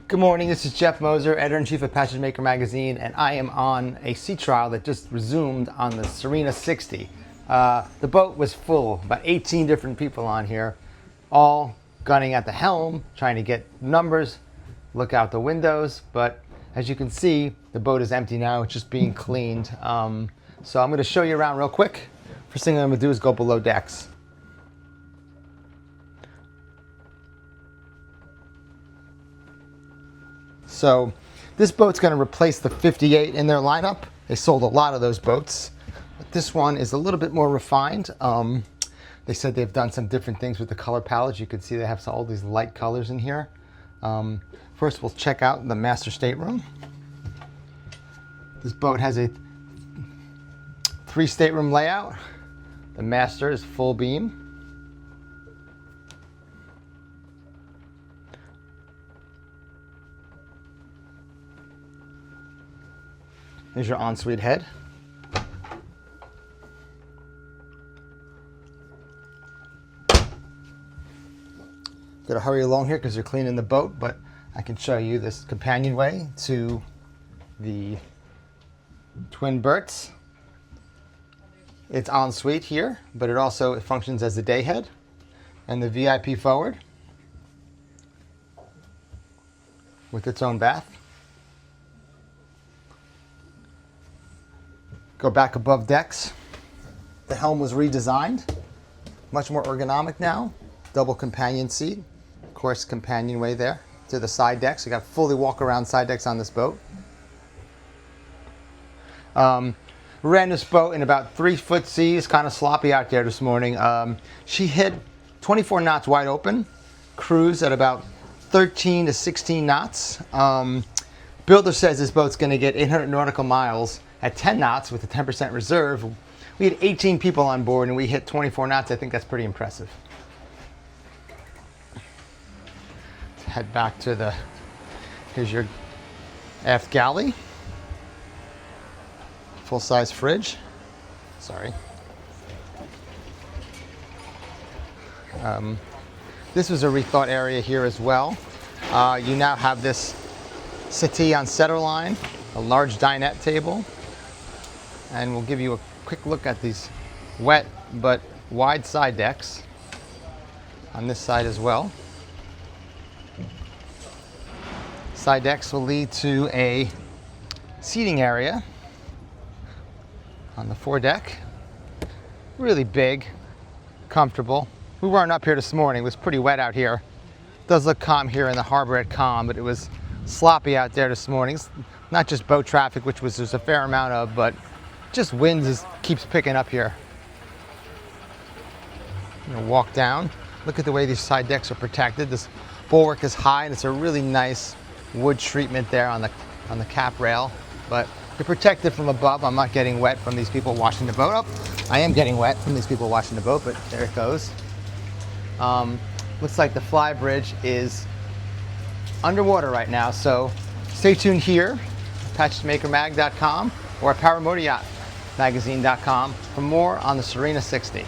Good morning, this is Jeff Moser, Editor-in-Chief of Passage Maker Magazine, and I am on a sea trial that just resumed on the Sirena 60. The boat was full, about 18 different people on here, all gunning at the helm, trying to get numbers, look out the windows, but as you can see, the boat is empty now, it's just being cleaned. So I'm going to show you around real quick. First thing I'm going to do is go below decks. So this boat's going to replace the 58 in their lineup. They sold a lot of those boats, but this one is a little bit more refined. They said they've done some different things with the color palette. You can see they have all these light colors in here. First, we'll check out the master stateroom. This boat has a 3-stateroom layout. The master is full beam. Here's your ensuite head. Gotta hurry along here because you're cleaning the boat, but I can show you this companionway to the twin berths. It's ensuite here, but it functions as a day head, and the VIP forward with its own bath. Go back above decks. The helm was redesigned, much more ergonomic now. Double companion seat, of course, companionway there to the side decks. You got fully walk around side decks on this boat. Ran this boat in about 3-foot seas, kind of sloppy out there this morning. She hit 24 knots wide open, cruise at about 13 to 16 knots. Builder says this boat's going to get 800 nautical miles at 10 knots with a 10% reserve. We had 18 people on board and we hit 24 knots. I think that's pretty impressive. Let's head back to here's your aft galley. Full-size fridge. Sorry. This was a rethought area here as well. You now have this settee on centerline, a large dinette table, and we'll give you a quick look at these wet but wide side decks on this side as well. Side decks will lead to a seating area on the foredeck. Really big, comfortable. We weren't up here this morning. It was pretty wet out here. It does look calm here in the harbor at calm, but it was sloppy out there this morning. It's not just boat traffic, which there's a fair amount of, but just wind keeps picking up here. I'm gonna walk down. Look at the way these side decks are protected. This bulwark is high, and it's a really nice wood treatment there on the cap rail. But you're protected from above. I'm not getting wet from these people washing the boat up. I am getting wet from these people washing the boat, but there it goes. Looks like the fly bridge is underwater right now, so stay tuned here, PassagemakerMag.com or at PowerMotorYachtMagazine.com for more on the Sirena 60.